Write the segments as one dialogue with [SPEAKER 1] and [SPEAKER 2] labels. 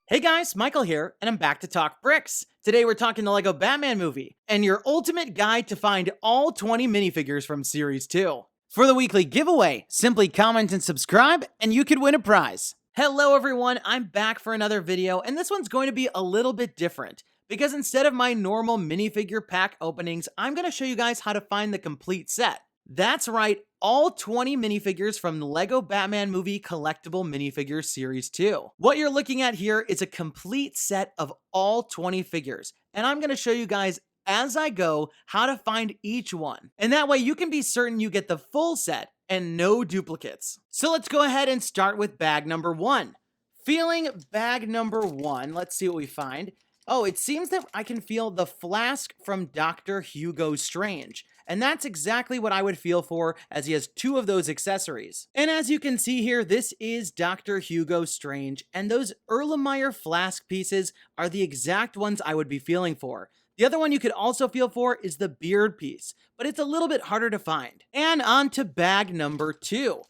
[SPEAKER 1] Hey guys, Michael here, and I'm back to talk bricks. Today we're talking the Lego Batman movie, and your ultimate guide to find all 20 minifigures from Series 2. For the weekly giveaway, simply comment and subscribe, and you could win a prize. Hello everyone, I'm back for another video, and this one's going to be a little bit different, because instead of my normal minifigure pack openings, I'm going to show you guys how to find the complete set. That's right, all 20 minifigures from the Lego Batman movie Collectible Minifigures Series 2. What you're looking at here is a complete set of all 20 figures, and I'm going to show you guys as I go how to find each one. And that way you can be certain you get the full set and no duplicates. So let's go ahead and start with bag number 1. Feeling bag number 1, let's see what we find. Oh, it seems that I can feel the flask from Dr. Hugo Strange. And that's exactly what I would feel for, as he has 2 of those accessories. And as you can see here, this is Dr. Hugo Strange, and those Erlenmeyer flask pieces are the exact ones I would be feeling for. The other one you could also feel for is the beard piece, but it's a little bit harder to find. And on to bag number 2.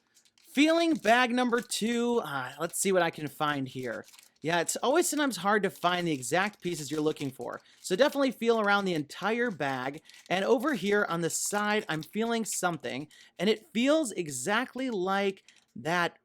[SPEAKER 1] Feeling bag number 2, let's see what I can find here. Yeah, it's always sometimes hard to find the exact pieces you're looking for. So definitely feel around the entire bag. And over here on the side, I'm feeling something. And it feels exactly like that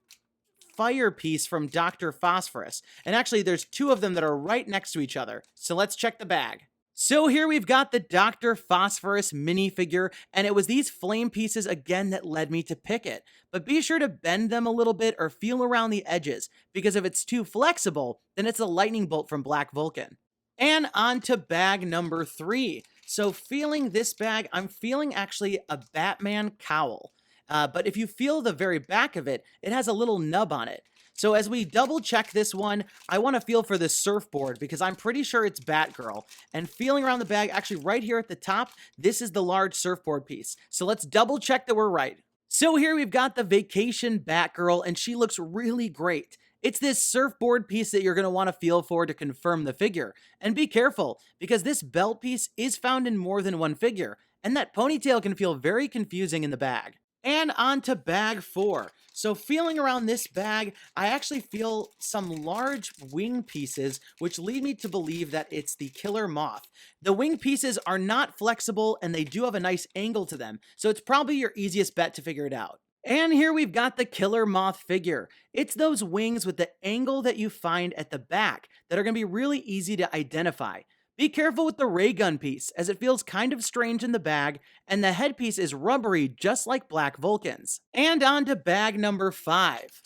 [SPEAKER 1] fire piece from Dr. Phosphorus. And actually, there's 2 of them that are right next to each other. So let's check the bag. So here we've got the Dr. Phosphorus minifigure, and it was these flame pieces again that led me to pick it. But be sure to bend them a little bit or feel around the edges, because if it's too flexible, then it's a lightning bolt from Black Vulcan. And on to bag number 3. So feeling this bag, I'm feeling actually a Batman cowl. But if you feel the very back of it, it has a little nub on it. So as we double check this one, I want to feel for the surfboard because I'm pretty sure it's Batgirl. And feeling around the bag, actually right here at the top, this is the large surfboard piece. So let's double check that we're right. So here we've got the Vacation Batgirl, and she looks really great. It's this surfboard piece that you're going to want to feel for to confirm the figure. And be careful, because this belt piece is found in more than one figure, and that ponytail can feel very confusing in the bag. And on to bag 4. So feeling around this bag, I actually feel some large wing pieces, which lead me to believe that it's the killer Moth. The wing pieces are not flexible, and they do have a nice angle to them, so it's probably your easiest bet to figure it out. And here we've got the killer Moth figure. It's those wings with the angle that you find at the back that are going to be really easy to identify. Be careful with the ray gun piece, as it feels kind of strange in the bag, and the headpiece is rubbery just like Black Vulcan's. And on to bag number 5.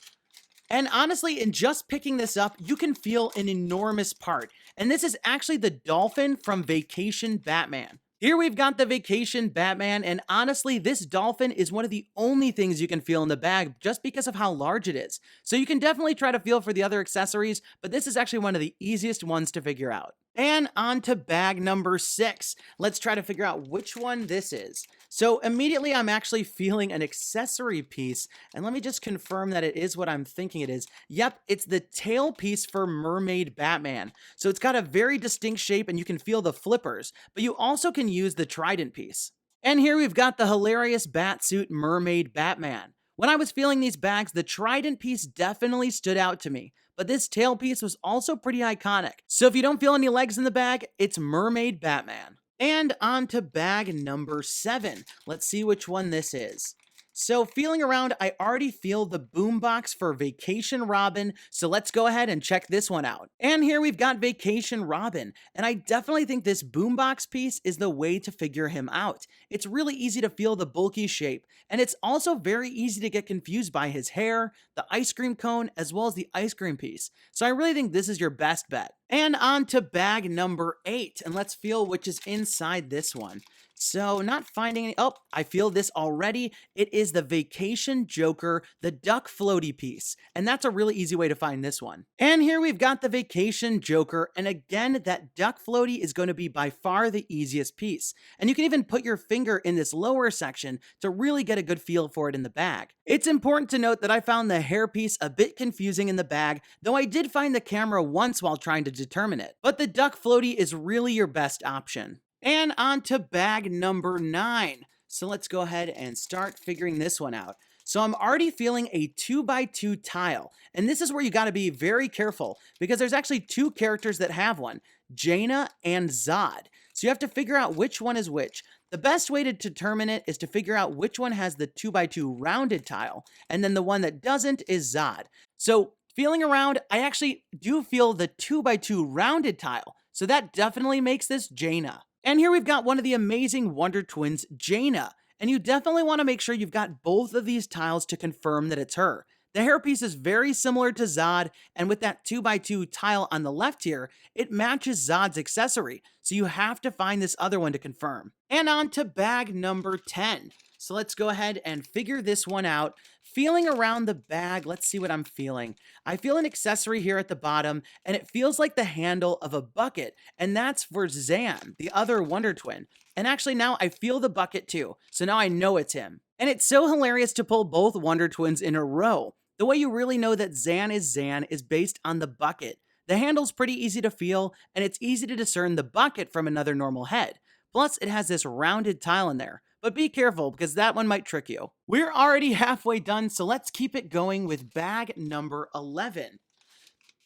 [SPEAKER 1] And honestly, in just picking this up, you can feel an enormous part, and this is actually the Dolphin from Vacation Batman. Here we've got the Vacation Batman, and honestly, this Dolphin is one of the only things you can feel in the bag just because of how large it is. So you can definitely try to feel for the other accessories, but this is actually one of the easiest ones to figure out. And on to bag number 6. Let's try to figure out which one this is. So immediately I'm actually feeling an accessory piece, and let me just confirm that it is what I'm thinking it is. Yep, it's the tail piece for Mermaid Batman. So it's got a very distinct shape, and you can feel the flippers, but you also can use the trident piece. And here we've got the hilarious Batsuit Mermaid Batman. When I was feeling these bags, the trident piece definitely stood out to me, but this tail piece was also pretty iconic. So if you don't feel any legs in the bag, it's Mermaid Batman. And on to bag number 7. Let's see which one this is. So feeling around, I already feel the boombox for Vacation Robin, so let's go ahead and check this one out. And here we've got Vacation Robin, and I definitely think this boombox piece is the way to figure him out. It's really easy to feel the bulky shape, and it's also very easy to get confused by his hair, the ice cream cone, as well as the ice cream piece. So I really think this is your best bet. And on to bag number 8, and let's feel which is inside this one. So not finding any, oh, I feel this already. It is the Vacation Joker, the duck floaty piece. And that's a really easy way to find this one. And here we've got the Vacation Joker. And again, that duck floaty is going to be by far the easiest piece. And you can even put your finger in this lower section to really get a good feel for it in the bag. It's important to note that I found the hair piece a bit confusing in the bag, though I did find the camera once while trying to determine it. But the duck floaty is really your best option. And on to bag number 9. So let's go ahead and start figuring this one out. So I'm already feeling a 2x2 tile, and this is where you got to be very careful because there's actually two characters that have one, Jayna and Zod. So you have to figure out which one is which. The best way to determine it is to figure out which one has the 2x2 rounded tile, and then the one that doesn't is Zod. So feeling around, I actually do feel the 2x2 rounded tile, so that definitely makes this Jayna. And here we've got one of the amazing Wonder Twins, Jayna, and you definitely want to make sure you've got both of these tiles to confirm that it's her. The hairpiece is very similar to Zod, and with that 2x2 tile on the left here, it matches Zod's accessory, so you have to find this other one to confirm. And on to bag number 10. So let's go ahead and figure this one out. Feeling around the bag, let's see what I'm feeling. I feel an accessory here at the bottom, and it feels like the handle of a bucket, and that's for Zan, the other Wonder Twin. And actually now I feel the bucket too, so now I know it's him. And it's so hilarious to pull both Wonder Twins in a row. The way you really know that Zan is based on the bucket. The handle's pretty easy to feel, and it's easy to discern the bucket from another normal head. Plus, it has this rounded tile in there. But be careful, because that one might trick you. We're already halfway done, so let's keep it going with bag number 11.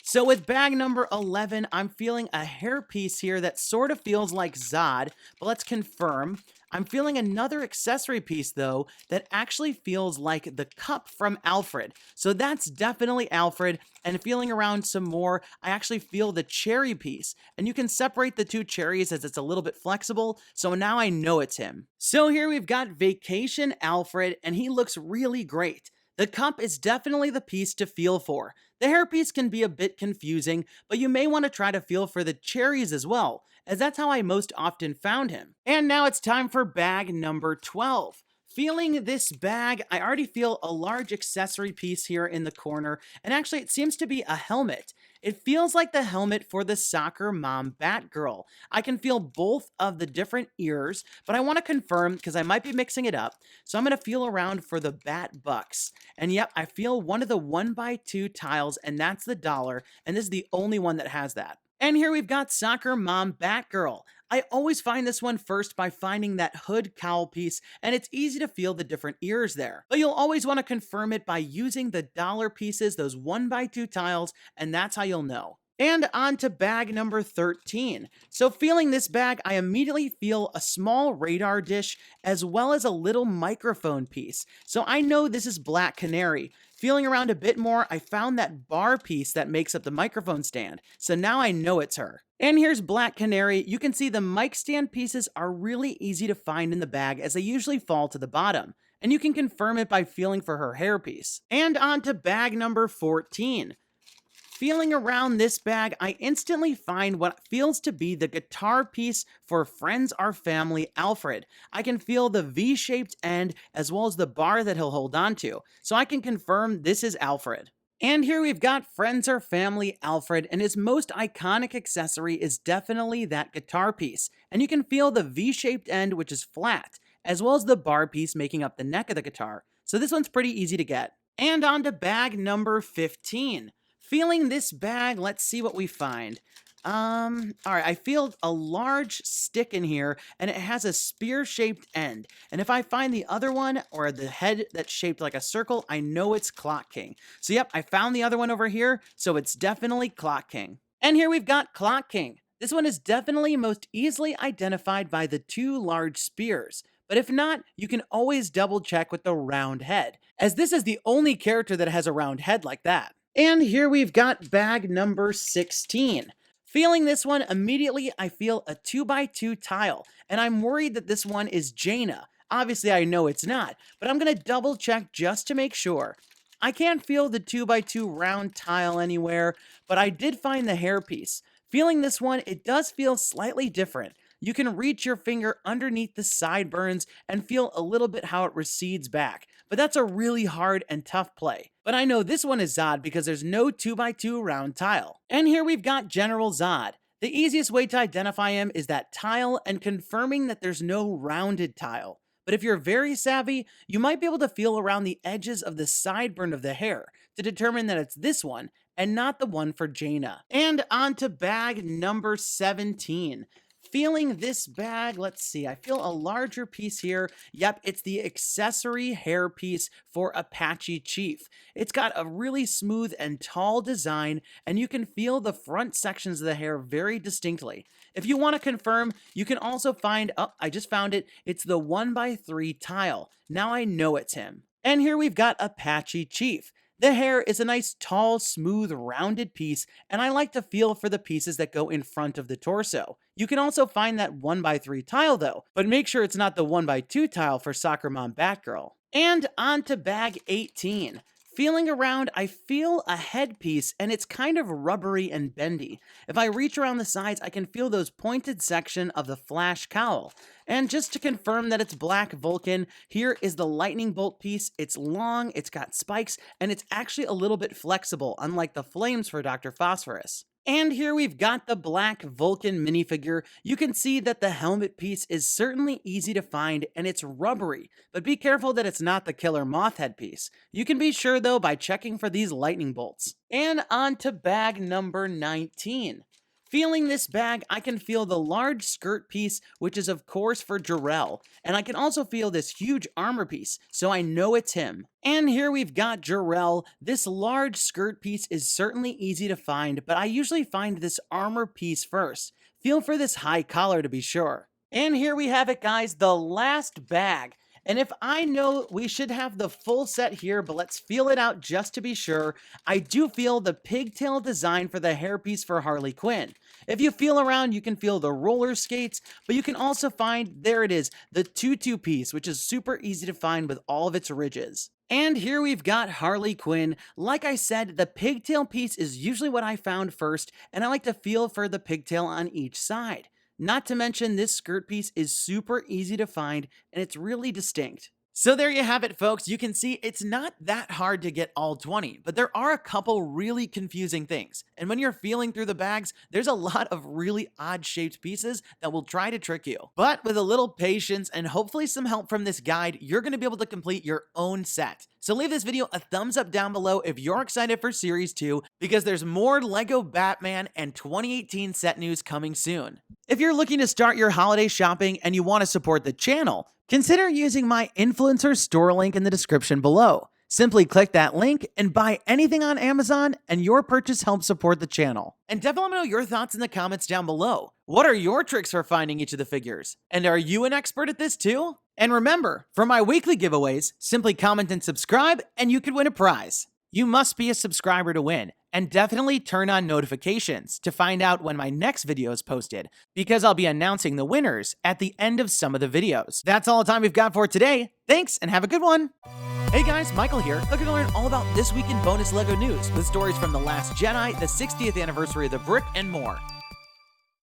[SPEAKER 1] So with bag number 11, I'm feeling a hairpiece here that sort of feels like Zod, but let's confirm. I'm feeling another accessory piece, though, that actually feels like the cup from Alfred. So that's definitely Alfred, and feeling around some more, I actually feel the cherry piece. And you can separate the two cherries as it's a little bit flexible, so now I know it's him. So here we've got Vacation Alfred, and he looks really great. The cup is definitely the piece to feel for. The hairpiece can be a bit confusing, but you may want to try to feel for the cherries as well, as that's how I most often found him. And now it's time for bag number 12. Feeling this bag, I already feel a large accessory piece here in the corner, and actually it seems to be a helmet. It feels like the helmet for the soccer Mom Batgirl. I can feel both of the different ears, but I want to confirm because I might be mixing it up. So I'm going to feel around for the bat bucks. And yep, I feel one of the 1x2 tiles, and that's the dollar, and this is the only one that has that. And here we've got Soccer Mom Batgirl. I always find this one first by finding that hood cowl piece, and it's easy to feel the different ears there. But you'll always want to confirm it by using the dollar pieces, those 1x2 tiles, and that's how you'll know. And on to bag number 13. So feeling this bag, I immediately feel a small radar dish as well as a little microphone piece. So I know this is Black Canary. Feeling around a bit more, I found that bar piece that makes up the microphone stand. So now I know it's her. And here's Black Canary. You can see the mic stand pieces are really easy to find in the bag as they usually fall to the bottom. And you can confirm it by feeling for her hairpiece. And on to bag number 14. Feeling around this bag, I instantly find what feels to be the guitar piece for Friends Are Family Alfred. I can feel the V-shaped end as well as the bar that he'll hold on to, so I can confirm this is Alfred. And here we've got Friends Are Family Alfred, and his most iconic accessory is definitely that guitar piece. And you can feel the V-shaped end, which is flat, as well as the bar piece making up the neck of the guitar. So this one's pretty easy to get. And on to bag number 15. Feeling this bag, let's see what we find. All right, I feel a large stick in here, and it has a spear-shaped end. And if I find the other one, or the head that's shaped like a circle, I know it's Clock King. So yep, I found the other one over here, so it's definitely Clock King. And here we've got Clock King. This one is definitely most easily identified by the two large spears. But if not, you can always double check with the round head, as this is the only character that has a round head like that. And here we've got bag number 16. Feeling this one, immediately I feel a 2x2 tile, and I'm worried that this one is Jayna. Obviously I know it's not, but I'm going to double check just to make sure. I can't feel the 2x2 round tile anywhere, but I did find the hairpiece. Feeling this one, it does feel slightly different. You can reach your finger underneath the sideburns and feel a little bit how it recedes back, but that's a really hard and tough play. But I know this one is Zod because there's no 2x2 round tile. And here we've got General Zod. The easiest way to identify him is that tile and confirming that there's no rounded tile. But if you're very savvy, you might be able to feel around the edges of the sideburn of the hair to determine that it's this one and not the one for Jayna. And on to bag number 17. Feeling this bag, let's see, I feel a larger piece here. Yep, it's the accessory hair piece for Apache Chief. It's got a really smooth and tall design, and you can feel the front sections of the hair very distinctly. If you want to confirm, you can also find, oh, I just found it, it's the 1x3 tile. Now I know it's him. And here we've got Apache Chief. The hair is a nice, tall, smooth, rounded piece, and I like to feel for the pieces that go in front of the torso. You can also find that 1x3 tile though, but make sure it's not the 1x2 tile for Soccer Mom Batgirl. And on to bag 18. Feeling around, I feel a headpiece, and it's kind of rubbery and bendy. If I reach around the sides, I can feel those pointed section of the Flash cowl. And just to confirm that it's black Vulcan, here is the lightning bolt piece. It's long, it's got spikes, and it's actually a little bit flexible, unlike the flames for Dr. Phosphorus. And here we've got the black Vulcan minifigure. You can see that the helmet piece is certainly easy to find, and it's rubbery, but be careful that it's not the killer Moth headpiece. You can be sure though by checking for these lightning bolts. And on to bag number 19. Feeling this bag, I can feel the large skirt piece, which is of course for Jarell, and I can also feel this huge armor piece, so I know it's him. And here we've got Jarell. This large skirt piece is certainly easy to find, but I usually find this armor piece first. Feel for this high collar to be sure. And here we have it, guys, the last bag. And if I know we should have the full set here, but let's feel it out just to be sure, I do feel the pigtail design for the hairpiece for Harley Quinn. If you feel around, you can feel the roller skates, but you can also find, there it is, the tutu piece, which is super easy to find with all of its ridges. And here we've got Harley Quinn. Like I said, the pigtail piece is usually what I found first, and I like to feel for the pigtail on each side. Not to mention, this skirt piece is super easy to find, and it's really distinct. So there you have it, folks. You can see it's not that hard to get all 20, but there are a couple really confusing things. And when you're feeling through the bags, there's a lot of really odd-shaped pieces that will try to trick you. But with a little patience and hopefully some help from this guide, you're going to be able to complete your own set. So leave this video a thumbs up down below if you're excited for Series 2, because there's more LEGO Batman and 2018 set news coming soon. If you're looking to start your holiday shopping and you want to support the channel, consider using my influencer store link in the description below. Simply click that link and buy anything on Amazon, and your purchase helps support the channel. And definitely let me know your thoughts in the comments down below. What are your tricks for finding each of the figures? And are you an expert at this too? And remember, for my weekly giveaways, simply comment and subscribe and you could win a prize. You must be a subscriber to win, and definitely turn on notifications to find out when my next video is posted, because I'll be announcing the winners at the end of some of the videos. That's all the time we've got for today. Thanks, and have a good one. Hey guys, Michael here. Looking to learn all about this week in bonus LEGO news with stories from The Last Jedi, the 60th anniversary of the brick, and more.